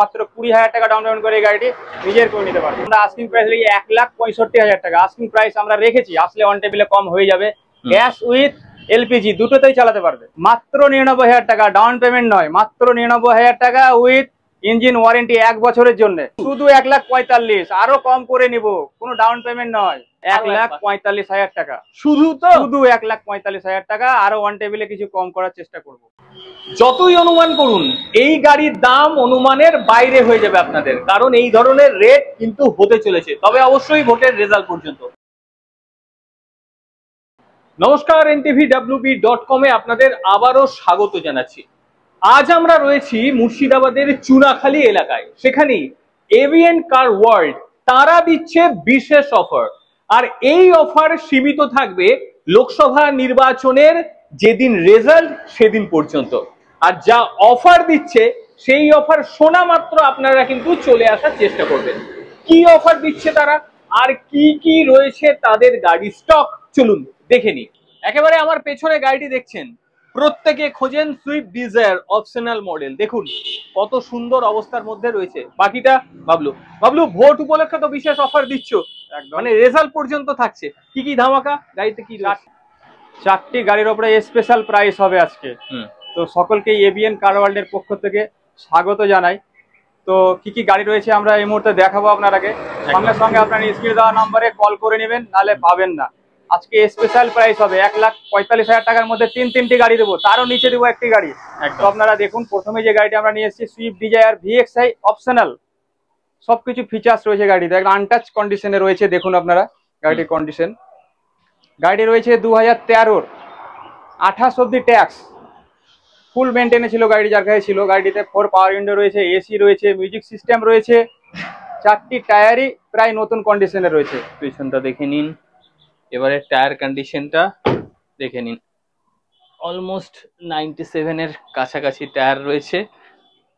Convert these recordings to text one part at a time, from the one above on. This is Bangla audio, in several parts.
মাত্র 20,000 টাকা ডাউন পেমেন্ট করে এই গাড়িটি নিজের করে নিতে পারবেন। আমরা আস্কিং প্রাইস লিখে 1,65,000 টাকা আস্কিং প্রাইস আমরা রেখেছি, আসলে অন টেবিলে কম হয়ে যাবে। গ্যাস উইথ এলপিজি দুটোতেই চালাতে পারবে। মাত্র 99,000 টাকা ডাউন পেমেন্ট নয়, মাত্র 99,000 টাকা উইথ ইঞ্জিন ওয়ারেন্টি 1 বছরের জন্য। শুধু 1,45,000, আরো কম করে নিব, কোনো ডাউন পেমেন্ট নয়। 1,45,000 টাকা শুধু 1,45,000 টাকা, আরো অন টেবিলে কিছু কম করার চেষ্টা করব। যতই অনুমান করুন এই গাড়ির দাম অনুমানের বাইরে হয়ে যাবে আপনাদের, কারণ এই ধরনের রেট কিন্তু হতে চলেছে, তবে অবশ্যই ভোটের রেজাল্ট পর্যন্ত। নমস্কার, ntvwb.com এ আপনাদের আবারও স্বাগত জানাচ্ছি। আজ আমরা রয়েছি মুর্শিদাবাদের চুনাখালী এলাকায়, সেখানেই এভিএন কার ওয়ার্ল্ড তারা দিচ্ছে বিশেষ অফার। আর এই অফার সীমিত থাকবে লোকসভা নির্বাচনের যেদিন রেজাল্ট সেদিন পর্যন্ত। আর যা অফার দিচ্ছে সেই অফার শোনা মাত্র আপনারা কিন্তু চলে আসার চেষ্টা করবেন। কি অফার দিচ্ছে তারা আর কি কি রয়েছে তাদের গাড়ি স্টক, চলুন দেখে নিই। একেবারে আমার পেছনে গাড়িটি দেখছেন, প্রত্যেকে খোঁজেন সুইফট ডিজায়ার অপশনাল মডেল। দেখুন কত সুন্দর অবস্থার মধ্যে রয়েছে। বাকিটা বাবলু ভোট উপলক্ষে তো বিশেষ অফার দিচ্ছ, মানে রেজাল্ট পর্যন্ত থাকছে। কি কি ধামাকা গাড়িতে? কি 4টি গাড়ির উপরে স্পেশাল প্রাইস হবে আজকে। তো সকলকে এভিএন কার ওয়ার্ল্ড এর পক্ষ থেকে স্বাগত জানাই। তো কি কি গাড়ি রয়েছে আমরা এই মুহূর্তে দেখাবো আপনারাকে। সঙ্গে সঙ্গে আপনার স্ক্রিনে দেওয়া নম্বরে কল করে নেবেন, নাহলে পাবেন না। আজকে স্পেশাল প্রাইস হবে 1,45,000 টাকার মধ্যে তিনটি গাড়ি দেবো, তারও নিচে দেবো একটি গাড়ি। তো আপনারা দেখুন, প্রথমে যে গাড়িটা আমরা নিয়ে এসেছি সুইফট ডিজায়ার ভিএক্সআই অপশনাল, সবকিছু ফিচার্স রয়েছে গাড়িতে, একটা আনটাচ কন্ডিশনে রয়েছে। দেখুন আপনারা গাড়িটির কন্ডিশন। গাড়ি রয়েছে 2013-র, 28 অব্দি ট্যাক্স, ফুল মেনটেনে ছিল গাড়ি, যার কাছে ছিল। গাড়িটিতে 4 পাওয়ার উইন্ডো রয়েছে, এসি রয়েছে, মিউজিক সিস্টেম রয়েছে, 4টি টায়ারই প্রায় নতুন কন্ডিশনে রয়েছে। পিছনটা দেখে নিন, এবারে টায়ার কন্ডিশনটা দেখে নিন। অলমোস্ট 97 এর কাছাকাছি টায়ার রয়েছে,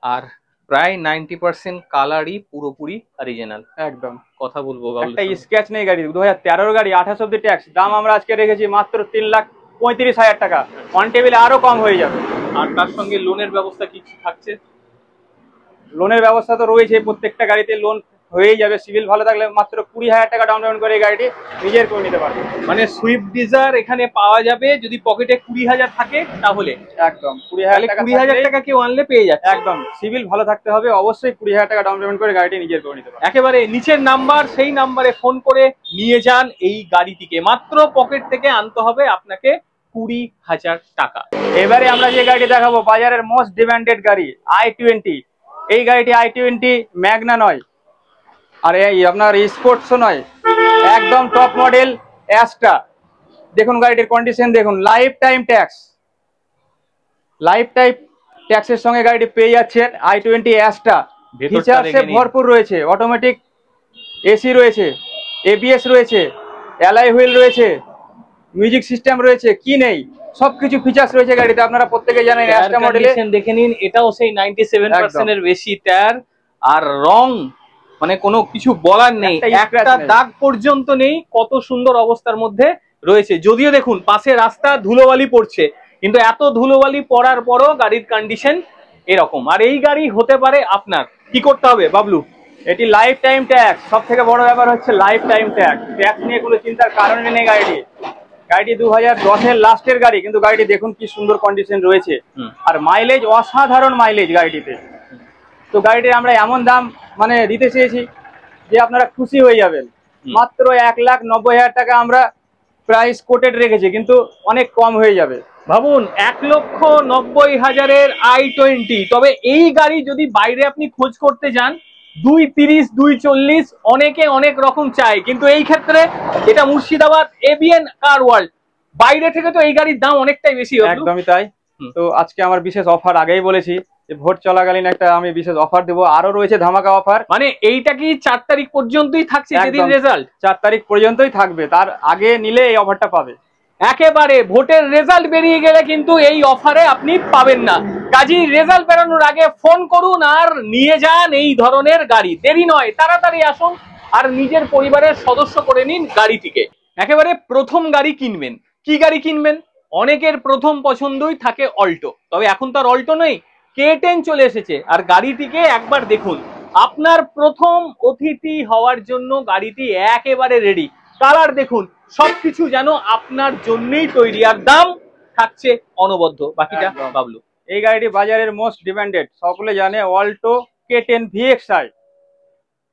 আর প্রায় 90% কালারই পুরোপুরি অরিজিনাল। একদম কথা বলবো, একটা স্ক্র্যাচ নেই গাড়ি। 2013-র গাড়ি, 28 অব্দি ট্যাক্স। দাম আমরা আজকে রেখেছি মাত্র 3,35,000 টাকা, অন টেবিলে আরো কম হয়ে যাবে। আর তার সঙ্গে লোনের ব্যবস্থা কি থাকছে? লোনের ব্যবস্থা তো রয়েছে, প্রত্যেকটা গাড়িতে লোন হয়েই যাবে। সিভিল ভালো থাকলে মাত্র 20,000 টাকা ডাউন পেমেন্ট করে এই গাড়িটি নিজের করে নিতে পারবে। মানে সুইফট ডিজায়ার এখানে পাওয়া যাবে যদি পকেটে 20,000 থাকে, তাহলে একদম 20,000 টাকা কেউ আনলে পেয়ে যাচ্ছে। একদম সিভিল ভালো থাকতে হবে, অবশ্যই 20,000 টাকা ডাউন পেমেন্ট করে গাড়িটি নিজের করে নিতে পারবে। একেবারে নিচের নাম্বার, সেই নাম্বারে ফোন করে নিয়ে যান এই গাড়িটিকে। মাত্র পকেট থেকে আনতে হবে আপনাকে 20,000 টাকা। এবারে আমরা যে গাড়িটি দেখাবো বাজারের মোস্ট ডিমান্ডেড গাড়ি i20। এই গাড়িটি i20 ম্যাগনা নয়, আর এই আপনার স্পোর্টসও নয়, একদম টপ মডেল অ্যাস্টা। দেখুন গাড়িটির কন্ডিশন দেখুন, লাইফ টাইম ট্যাক্সের সঙ্গে গাড়িটি পেয়ে যাচ্ছেন i20 অ্যাস্টা। ফিচার্সে ভরপুর রয়েছে, অটোমেটিক এসি রয়েছে, এবিএস রয়েছে, অ্যালয় হুইল রয়েছে, মিউজিক সিস্টেম রয়েছে, কি নেই সবকিছু ফিচার্স রয়েছে গাড়িতে। আপনারা প্রত্যেকে জানেন অ্যাস্টা মডেলে। দেখে নিন, এটাও সেই 97% এর বেশি টায়ার, আর রং মানে কোনো কিছু বলার নেই, একটা দাগ পর্যন্ত নেই। কত সুন্দর অবস্থার মধ্যে রয়েছে। যদিও দেখুন পাশে রাস্তা, ধুলোবালি পড়ছে, কিন্তু এত ধুলোবালি পড়ার পরও গাড়ির কন্ডিশন এরকম। আর এই গাড়ি হতে পারে আপনার। কি করতে হবে বাবলু? এটি লাইফ টাইম ট্যাক্স, সব থেকে বড় ব্যাপার হচ্ছে লাইফ টাইম ট্যাক্স নিয়ে কোনো চিন্তার কারণ নেই। গাড়িটি 2010-এর লাস্টের গাড়ি, কিন্তু গাড়িটি দেখুন কি সুন্দর কন্ডিশন রয়েছে, আর মাইলেজ অসাধারণ মাইলেজ গাড়িটিতে। তো গাড়িটি আমরা এমন দাম মানে দিতে চেয়েছি যে আপনারা খুশি হয়ে যাবেন। মাত্র 1,90,000 টাকা আমরা প্রাইস কোটেড রেখেছি, কিন্তু অনেক কম হয়ে যাবে। ভাবুন 1,90,000-এর i20। তবে এই গাড়ি যদি বাইরে আপনি খোঁজ করতে যান 230, 240 অনেকে অনেক রকম চায়, কিন্তু এই ক্ষেত্রে এটা মুর্শিদাবাদ এভিএন কার ওয়ার্ল্ড, বাইরে থেকে তো এই গাড়ির দাম অনেকটাই বেশি। একদমই তাই। তো আজকে আমার বিশেষ অফার, আগেই বলেছি যে ভোট চলাকালীন একটা আমি বিশেষ অফার দেবো, আরো রয়েছে ধামাকা অফার। মানে এইটা কি 4 তারিখ পর্যন্তই থাকছে? যেদিন রেজাল্ট 4 তারিখ পর্যন্তই থাকবে, তার আগে নিলে এই অফারটা পাবে। একেবারে ভোটের রেজাল্ট বেরিয়ে গেলে কিন্তু এই অফারে আপনি পাবেন না। কাজেই রেজাল্ট বেরোনোর আগে ফোন করুন আর নিয়ে যান এই ধরনের গাড়ি। দেরি নয়, তাড়াতাড়ি আসুন আর নিজের পরিবারের সদস্য করে নিন গাড়িটিকে। একেবারে প্রথম গাড়ি কিনবেন, কি গাড়ি কিনবেন? অনেকের প্রথম পছন্দই থাকে অল্টো, তবে এখন তার অল্টো নেই, K10 চলে এসেছে। আর গাড়িটিকে একবার দেখুন, আপনার প্রথম অতিথি হওয়ার জন্য গাড়িটি একেবারে রেডি। কালার দেখুন, সবকিছু যেন আপনার জন্যই তৈরি, আর দাম থাকছে অনবদ্য। বাকিটা বাবলু। এই গাড়িটি বাজারের মোস্ট ডিমান্ডেড, সকলে জানে, অল্টো K10 VXI,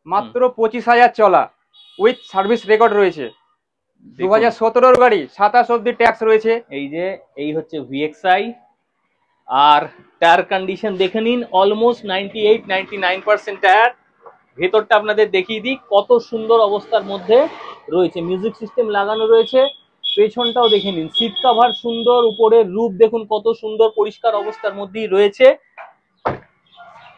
মাত্র 25,000 চলা, উইথ সার্ভিস রেকর্ড রয়েছে। 2017 গাড়ি, 27 অব্দি ট্যাক্স রয়েছে। এই হচ্ছে VXI, আর টায়ার কন্ডিশন দেখে নিন, অলমোস্ট 98-99% টায়ার। ভেতরটা আপনাদের দেখিয়ে দিই, কত সুন্দর অবস্থার মধ্যে রয়েছে। মিউজিক সিস্টেম লাগানো রয়েছে। পেছনটাও দেখে নিন, সিট কভার সুন্দর, উপরের রূপ দেখুন কত সুন্দর পরিষ্কার অবস্থার মধ্যেই রয়েছে।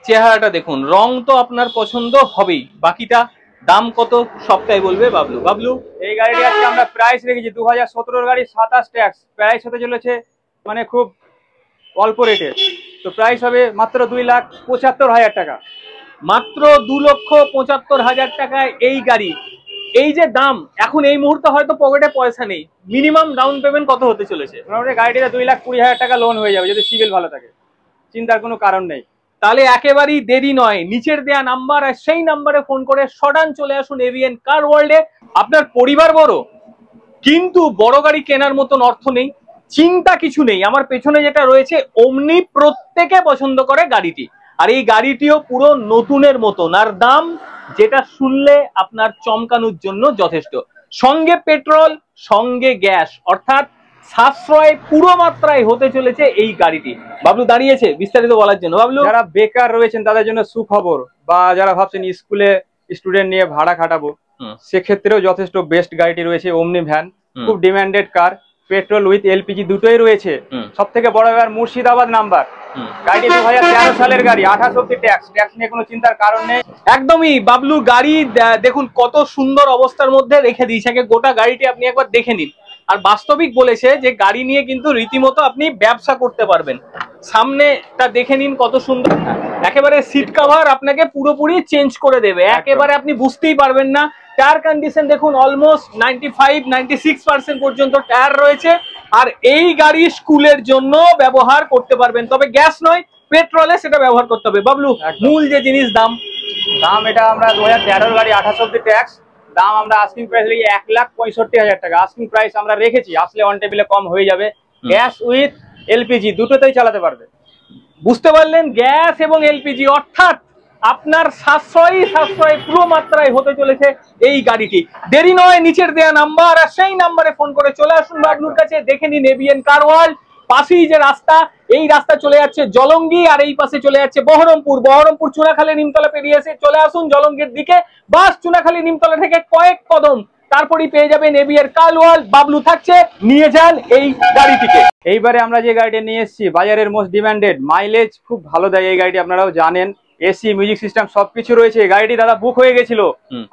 চেহারাটা দেখুন, রং তো আপনার পছন্দ হবেই। বাকিটা দাম কত সবটাই বলবে বাবলু। বাবলু, এই গাড়িটি আজকে আমরা প্রাইস রেখেছি 2017 গাড়ি, 27 ট্যাক্স, প্রাইস হতে চলেছে মানে খুব অল্প রেটে। তো প্রাইস হবে মাত্র 2,75,000 টাকা। মাত্র 2,75,000 টাকায় এই গাড়ি। এই যে দাম, এখন এই মুহূর্তে হয়তো পকেটে পয়সা নেই, মিনিমাম ডাউন পেমেন্ট কত হতে চলেছে? মোটামুটি গাড়িটিতে 2,20,000 টাকা লোন হয়ে যাবে যদি সিভিল ভালো থাকে, চিন্তার কোনো কারণ নেই। তাহলে একেবারেই দেরি নয়, নিচের দেয়া নাম্বার আর সেই নাম্বারে ফোন করে সডান চলে আসুন এভিএন কার ওয়ার্ল্ডে। আপনার পরিবার বড় কিন্তু বড় গাড়ি কেনার মতন অর্থ নেই, চিন্তা কিছু নেই। আমার পেছনে যেটা রয়েছে অমনি প্রত্যেকে পছন্দ করে গাড়িটি, আর এই গাড়িটিও পুরো নতুনের মতন, আর দাম যেটা শুনলে আপনার চমকানোর জন্য যথেষ্ট। সঙ্গে পেট্রোল, সঙ্গে গ্যাস, অর্থাৎ সাশ্রয় পুরো মাত্রায় হতে চলেছে এই গাড়িটি। বাবলু দাঁড়িয়েছে বিস্তারিত বলার জন্য। বাবলু, যারা বেকার রয়েছেন তাদের জন্য সুখবর, বা যারা ভাবছেন স্কুলে স্টুডেন্ট নিয়ে ভাড়া খাটাবো, সেক্ষেত্রেও যথেষ্ট বেস্ট গাড়িটি রয়েছে। ওমনি ভ্যান, খুব demanded car, petrol with LPG দুটোই রয়েছে। সব থেকে বড় ব্যাপার মুর্শিদাবাদ নাম্বার। গাড়িটি 2013 সালের গাড়ি, 28 অব্দি ট্যাক্স, ট্যাক্স নিয়ে কোনো চিন্তার কারণ নেই। একদমই বাবলু, গাড়ি দেখুন কত সুন্দর অবস্থার মধ্যে রেখে দিয়েছে। গোটা গাড়িটি আপনি একবার দেখে নিন। আর বাস্তবিক বলেছে যে গাড়ি নিয়ে কিন্তু রীতিমতো আপনি ব্যবসা করতে পারবেন। সামনেটা দেখে নিন কত সুন্দর, একেবারে সিট কভার আপনাকে পুরোপুরি চেঞ্জ করে দেবে, একেবারে আপনি বুঝতেই পারবেন না। টায়ার কন্ডিশন দেখুন, অলমোস্ট 95-96% পর্যন্ত টায়ার রয়েছে। আর এই গাড়ি স্কুলের জন্য ব্যবহার করতে পারবেন, তবে গ্যাস নয়, পেট্রোলে সেটা ব্যবহার করতে হবে। বাবলু, মূল যে জিনিস দাম এটা আমরা 2013 গাড়ি, 28 অব্দি ট্যাক্স, দাম আমরা আস্কিং প্রাইস রেখেছি 1,65,000 টাকা। আস্কিং প্রাইস আমরা রেখেছি, আসলে অন টেবিলে কম হয়ে যাবে। গ্যাস উইথ এলপিজি দুটোতেই চালাতে পারবে। বুঝতে পারলেন, গ্যাস এবং এলপিজি, অর্থাৎ আপনার সাশ্রয় পুরো মাত্রায় হতে চলেছে এই গাড়িটি। দেরি নয়, নিচের দেয়া নাম্বার আর সেই নাম্বারে ফোন করে চলে আসুন বাবলুর কাছে। দেখে নিন এভিএন কার ওয়ার্ল্ড। পাশেই যে রাস্তা, এই রাস্তা চলে যাচ্ছে জলঙ্গি, আর এই পাশে চলে যাচ্ছে বহরমপুর চুনাখালী নিমতলা পেরিয়ে এসে চলে আসুন জলঙ্গির দিকে। বাস চুনাখালী নিমতলা থেকে কয়েক কদম, তারপরই পেয়ে যাবেন এভিএন কার ওয়ার্ল্ড। বাবলু থাকছে, নিয়ে যান এই গাড়িটিকে। এইবারে আমরা যে গাড়িটা নিয়ে এসেছি বাজারের মোস্ট ডিমান্ডেড, মাইলেজ খুব ভালো দেয় এই গাড়িটি, আপনারাও জানেন। এসি, মিউজিক সিস্টেম সবকিছু রয়েছে। গাড়িটি দাদা বুক হয়ে গেছিল,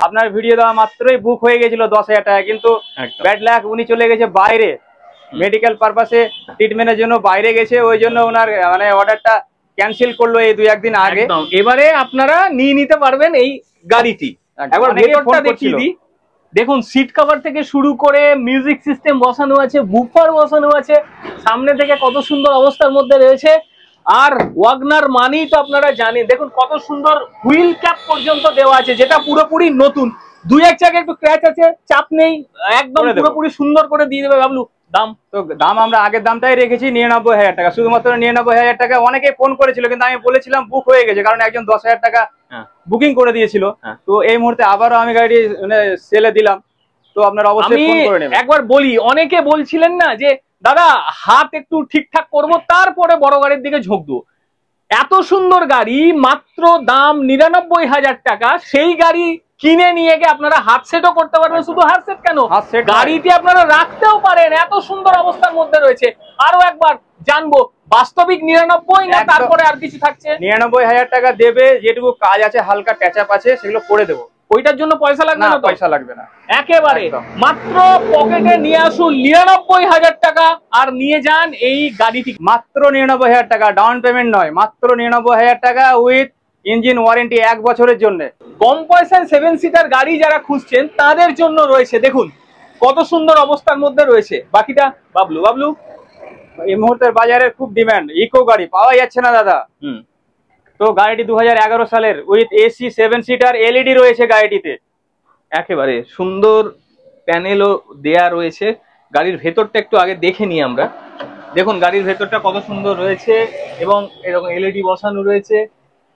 আপনার ভিডিও দেওয়া মাত্রই বুক হয়ে গেছিল 10,000 টাকা, কিন্তু ব্যাড লাক, উনি চলে গেছে বাইরে মেডিকেল পারপাসে, ট্রিটমেন্টের জন্য বাইরে গেছে, ওই জন্য ওনার মানে অর্ডারটা ক্যান্সেল করলো এই 2-1 দিন আগে। এবারে আপনারা নিয়ে নিতে পারবেন এই গাড়িটি। একবার ভেতরটা দেখিয়ে দিই, দেখুন সিট কভার থেকে শুরু করে মিউজিক সিস্টেম বসানো আছে, বুফার বসানো আছে, সামনে থেকে কত সুন্দর অবস্থার মধ্যে রয়েছে। আর ওয়াগনার মানেই তো আপনারা জানেন, দেখুন কত সুন্দর হুইল ক্যাপ পর্যন্ত দেওয়া আছে, যেটা পুরোপুরি নতুন। 2-1 জায়গায় একটু ক্র্যাচ আছে, চাপ নেই, একদম পুরোপুরি সুন্দর করে দিয়ে দেবে বাবলু। দাম আমরা আগের দামটাই রেখেছি 99,000 টাকা, শুধুমাত্র 99,000 টাকা। অনেকে ফোন করেছিল, কিন্তু আমি বলেছিলাম বুক হয়ে গেছে, কারণ একজন 10,000 টাকা বুকিং করে দিয়েছিল। তো এই মুহূর্তে আবারও আমি গাড়ি সেলে দিলাম, তো আপনারা অবশ্যই ফোন করে নেবেন। একবার বলি, অনেকে বলছিলেন না যে দাদা হাত একটু ঠিকঠাক করবো, তারপরে বড় গাড়ির দিকে ঝোঁকবো। এত সুন্দর গাড়ি, মাত্র দাম 99,000 টাকা, সেই গাড়ি কিনে নিয়ে গিয়ে আপনারা হাত সেটও করতে পারবেন। শুধু হাত সেট কেন, গাড়িটি আপনারা রাখতেও পারেন, এত সুন্দর অবস্থার মধ্যে রয়েছে। আরো একবার জানবো, বাস্তবিক 99 না তারপরে আর কিছু থাকছে? 99,000 টাকা দেবে, যেটুকু কাজ আছে, হালকা ট্যাচআপ আছে, সেগুলো করে দেবো। ওইটার জন্য পয়সা লাগবে না? পয়সা লাগবে না, একেবারে মাত্র পকেটে নিয়ে আসুন 99,000 টাকা, আর নিয়ে যান এই গাড়িটি। মাত্র 99,000 টাকা, ডাউন পেমেন্ট নয়, মাত্র 99,000 টাকা উইথ ইঞ্জিন ওয়ারেন্টি 1 বছরের জন্য। কম পয়সায় 7 সিটার গাড়ি যারা খুঁজছেন তাদের জন্য রয়েছে। দেখুন কত সুন্দর অবস্থার মধ্যে রয়েছে। বাকিটা বাবলু। এই মুহূর্তের বাজারে খুব ডিমান্ড, ইকো গাড়ি পাওয়া যাচ্ছে না দাদা। তো গাড়িটি 2011 সালের, উইথ এসি 7 সিটার, এলইডি রয়েছে গাড়িটিতে। একেবারে সুন্দর প্যানেলও দেয়া রয়েছে। গাড়ির ভেতরটা একটু আগে দেখে নিই আমরা। দেখুন গাড়ির ভেতরটা কত সুন্দর রয়েছে এবং এরকম এলইডি বসানো রয়েছে।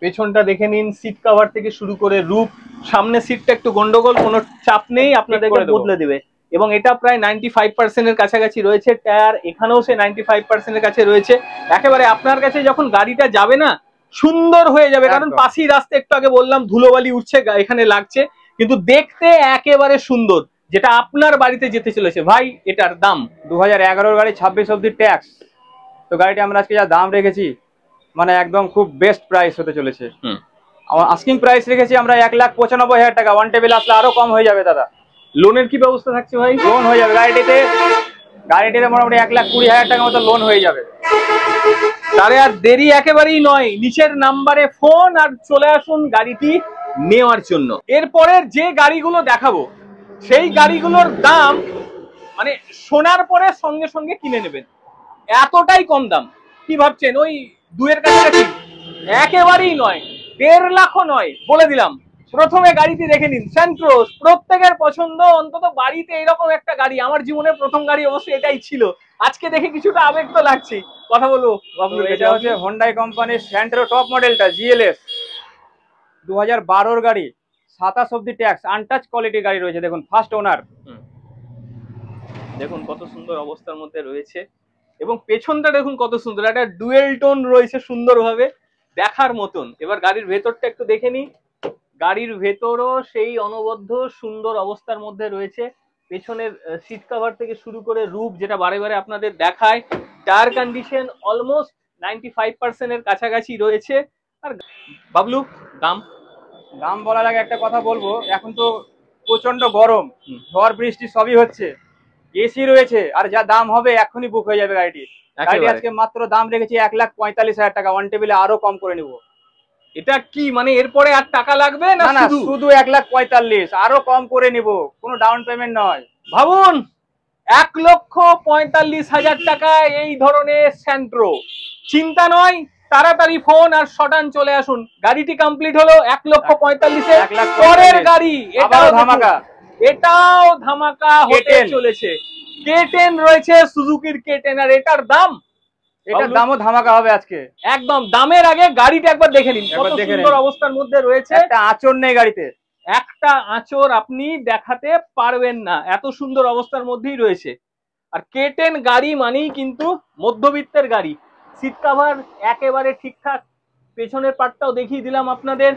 পেছনটা দেখে নিন, সিট কভার থেকে শুরু করে রূপ। সামনের সিটটা একটু গন্ডগোল, কোনো চাপ নেই, আপনাদেরকে বদলে দেবে। এবং এটা প্রায় 95% এর কাছাকাছি রয়েছে। টায়ার এখানেও সে 95% এর কাছে রয়েছে। একেবারে আপনার কাছে যখন গাড়িটা যাবে না, সুন্দর হয়ে যাবে। কারণ পাশেই রাস্তা, একটু আগে বললাম ধুলোবালি উঠছে, এখানে লাগছে, কিন্তু দেখতে একেবারে সুন্দর, যেটা আপনার বাড়িতে যেতে চলেছে। ভাই এটার দাম 2011 গাড়ি, 26 অব্দি ট্যাক্স। তো গাড়িটা আমরা আজকে যা দাম রেখেছি, মানে একদম খুব বেস্ট প্রাইস হতে চলেছে। আমার আস্কিং প্রাইস রেখেছি আমরা 1,95,000 টাকা। ওয়ান টেবিল আসলে আরো কম হয়ে যাবে দাদা। লোনের কি ব্যবস্থা থাকছে ভাই? লোন হয়ে যাবে গাড়িটিতে মোটামুটি 1,20,000 টাকা মতো লোন হয়ে যাবে। তারে আর দেরি একেবারেই নয়, নিচের নাম্বারে ফোন আর চলে আসুন গাড়িটি নেওয়ার জন্য। এরপরের যে গাড়িগুলো দেখাবো সেই গাড়িগুলোর দাম মানে শোনার পরে সঙ্গে সঙ্গে কিনে নেবেন, এতটাই কম দাম। কি ভাবছেন ওই 2-এর কাছাকাছি? একেবারেই নয়, 1.5 লাখও নয়, বলে দিলাম। প্রথমে গাড়িটি দেখে নিন, স্যান্ট্রোস, প্রত্যেকের পছন্দ, অন্তত বাড়িতে এরকম একটা গাড়ি। আমার জীবনের প্রথম গাড়ি অবশ্যই এটাই ছিল। আজকে দেখে কিছুটা আবেগ তো লাগছে। কথা বলবো বাবলু, এটা হচ্ছে হোন্ডাই কোম্পানির স্যান্ট্রো টপ মডেলটা, জিএলএস 2012 গাড়ি, 27 অব্দি ট্যাক্স, আনটাচ কোয়ালিটির গাড়ি রয়েছে। দেখুন ফার্স্ট ওনার, দেখুন কত সুন্দর অবস্থার মধ্যে রয়েছে। এবং পেছনটা দেখুন কত সুন্দর, একটা ডুয়েল টোন রয়েছে সুন্দরভাবে, দেখার মতন। এবার গাড়ির ভেতরটা একটু দেখে নিই। গাড়ির ভেতরও সেই অনবদ্য সুন্দর অবস্থার মধ্যে রয়েছে। পেছনের সিট কভার থেকে শুরু করে রূপ, যেটা বারে বারে আপনাদের দেখায়। টায়ার কন্ডিশন অলমোস্ট 95% এর কাছাকাছি রয়েছে। আর বাবলু দাম বলার আগে একটা কথা বলবো, এখন তো প্রচন্ড গরম, ঝড় বৃষ্টি সবই হচ্ছে, এসি রয়েছে, আর যা দাম হবে এখনই বুক হয়ে যাবে গাড়িটি। আজকে মাত্র দাম রেখেছি 1,45,000 টাকা। ওয়ান টেবিলে আরো কম করে নিবো। এটা কি মানে এরপরে আর টাকা লাগবে না? শুধু 1,45,000, আরো কম করে নিব, কোনো ডাউন পেমেন্ট নয়। ভাবুন 1,45,000 টাকায় এই ধরনের স্যান্ট্রো, চিন্তা নয়, তাড়াতাড়ি ফোন আর শটান চলে আসুন। গাড়িটি কমপ্লিট হলো 1,45,000। পরের গাড়ি এটাও ধামাকা, এটাও ধামাকা হতে চলেছে। K10 রয়েছে, সুজুকির K10, আর এটার দামও ধামাকা হবে আজকে। একদম দামের আগে গাড়িটা একবার দেখে নিন, কত সুন্দর অবস্থার মধ্যে রয়েছে। একটা আঁচড় নেই গাড়িতে, একটা আঁচড় আপনি দেখাতে পারবেন না, এত সুন্দর অবস্থার মধ্যেই রয়েছে। আর K10 গাড়ি মানেই কিন্তু মধ্যবিত্তের গাড়ি। সিট কভার একেবারে ঠিকঠাক, পেছনের পার্টটাও দেখিয়ে দিলাম আপনাদের।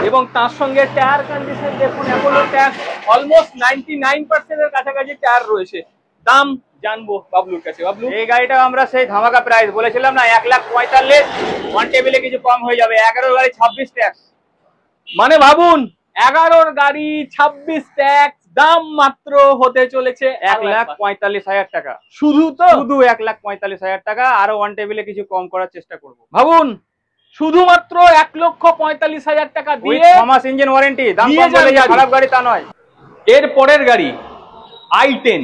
এবং তার সঙ্গে টায়ার কন্ডিশন দেখুন, অ্যাপোলো টায়ার অলমোস্ট 99% এর কাছাকাছি টায়ার রয়েছে। দাম জানবো বাবলুর কাছে। বাবলু, এই গাড়িটা আমরা সেই ধামাকা প্রাইস বলেছিলাম না, 1,45,000, ওয়ান টেবিলে কিছু কম হয়ে যাবে। 11 গাড়ি 26 ট্যাক্স, মানে ভাবুন 11 গাড়ি 26 ট্যাক্স, দাম মাত্র হতে চলেছে 1,45,000 টাকা। শুধু 1,45,000 টাকা, আরো ওয়ান টেবিলে কিছু কম করার চেষ্টা করব। ভাবুন শুধুমাত্র 1,45,000 টাকা দিয়ে 6 মাস ইঞ্জিন ওয়ারেন্টি। দাম কম বলে যে খারাপ গাড়ি তা নয়। এর পরের গাড়ি i10,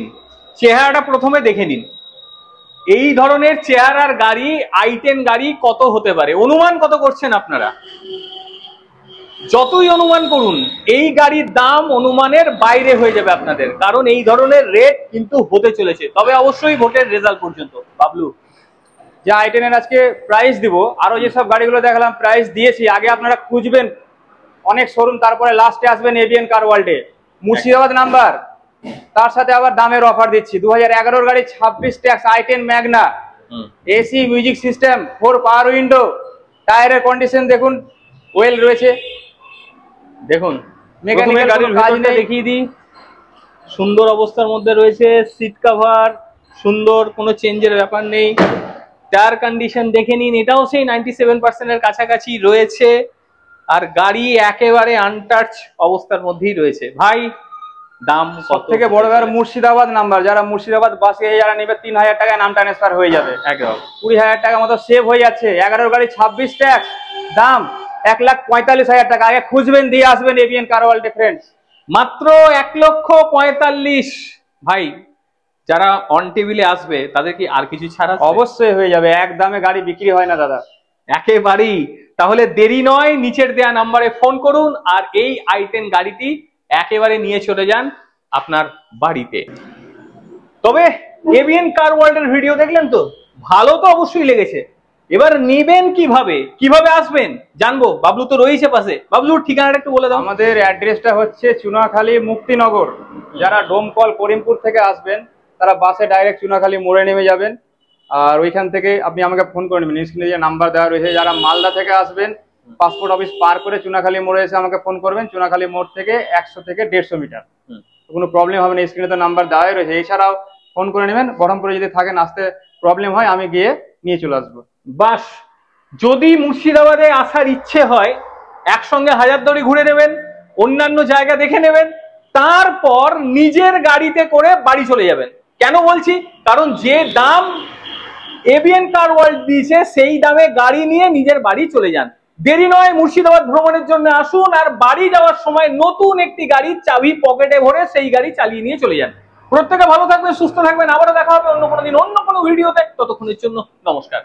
চেহারাটা প্রথমে দেখে নিন। এই ধরনের চেহারার গাড়ি, i10 গাড়ি কত হতে পারে? অনুমান কত করছেন আপনারা? যতই অনুমান করুন, এই গাড়ির দাম অনুমানের বাইরে হয়ে যাবে আপনাদের, কারণ এই ধরনের রেট কিন্তু হতে চলেছে। তবে অবশ্যই ভোটের রেজাল্ট পর্যন্ত। বাবলু, যে i10 এর আজকে প্রাইস দিব, আরো যেসব গাড়িগুলো দেখালাম প্রাইস দিয়েছি, আগে আপনারা খুঁজবেন অনেক শোরুম, তারপরে লাস্টে আসবেন এবিএন কার ওয়ার্ল্ডে। মুর্শিদাবাদ নাম্বার, তার সাথে আবার দামের অফার দিচ্ছি। 2011 গাড়ি, 26 tax, i10 Magna, AC, music system, 4 পাওয়ার উইন্ডো, টায়ারের কন্ডিশন দেখুন, ওয়েল রয়েছে। দেখুন মেকানিক্যাল গাড়ির ভেতরটা দেখিয়ে দিই, সুন্দর অবস্থার মধ্যে রয়েছে। সিট কভার সুন্দর, কোনো চেঞ্জের ব্যাপার নেই। টায়ার কন্ডিশন দেখে নিন, এটাও সেই 97% এর কাছাকাছি রয়েছে। আর গাড়ি একেবারে আনটাচ অবস্থার মধ্যেই রয়েছে। ভাই দাম সব থেকে বড় ব্যাপার মুর্শিদাবাদ নাম্বার, যারা মুর্শিদাবাদ বাসে যারা নেবে 3,000 টাকায় নাম ট্রান্সফার হয়ে যাবে, একদম 20,000 টাকা মতো সেভ হয়ে যাচ্ছে। 11 গাড়ি 26 ট্যাক্স, দাম 1,45,000 টাকা। আগে খুঁজবেন, দিয়ে আসবেন এবিএন কার ওয়ার্ল্ডে ফ্রেন্ডস। মাত্র 1,45,000। ভাই যারা অন টেবিলে আসবে তাদের কি আর কিছু ছাড় আছে? অবশ্যই হয়ে যাবে, এক দামে গাড়ি বিক্রি হয় না দাদা। একেবারেই। তাহলে দেরি নয়, নিচের দেয়া নাম্বারে ফোন করুন আর এই i10 গাড়িটি একেবারে নিয়ে চলে যান আপনার বাড়িতে। তবে এবিএন কার ওয়ার্ল্ডের ভিডিও দেখলেন তো, ভালো তো অবশ্যই লেগেছে। এবার নেবেন কিভাবে, কিভাবে আসবেন জানবো। বাবলু তো রয়েছে পাশে, বাবলুর ঠিকানাটা একটু বলে দাও। আমাদের অ্যাড্রেসটা হচ্ছে চুনাখালী মুক্তিনগর। যারা ডোমকল করিমপুর থেকে আসবেন তারা বাসে ডাইরেক্ট চুনাখালী মোড়ে নেমে যাবেন, আর ওইখান থেকে আপনি আমাকে ফোন করে নেবেন, স্ক্রিনে যে নাম্বার দেওয়া রয়েছে। যারা মালদা থেকে আসবেন পাসপোর্ট অফিস পার করে চুনাখালী মোড়ে এসে আমাকে ফোন করবেন। চুনাখালী মোড় থেকে 100 থেকে 150 মিটার, কোনো প্রবলেম হবে না, স্ক্রিনে তো নাম্বার দেওয়াই রয়েছে। এছাড়াও ফোন করে নেবেন, বহরমপুরে যদি থাকেন আসতে প্রবলেম হয় আমি গিয়ে নিয়ে চলে আসবো। বাস, যদি মুর্শিদাবাদে আসার ইচ্ছে হয় একসঙ্গে হাজারদুয়ারি ঘুরে নেবেন, অন্যান্য জায়গা দেখে নেবেন, তারপর নিজের গাড়িতে করে বাড়ি চলে যাবেন। কেন বলছি? কারণ যে দাম এবিএন কার ওয়ার্ল্ড দিয়েছে সেই দামে গাড়ি নিয়ে নিজের বাড়ি চলে যান। দেরি নয়, মুর্শিদাবাদ ভ্রমণের জন্য আসুন আর বাড়ি যাওয়ার সময় নতুন একটি গাড়ির চাবি পকেটে ভরে সেই গাড়ি চালিয়ে নিয়ে চলে যান। প্রত্যেকে ভালো থাকবেন, সুস্থ থাকবেন, আবারও দেখা হবে অন্য কোনো দিন অন্য কোনো ভিডিওতে। ততক্ষণের জন্য নমস্কার।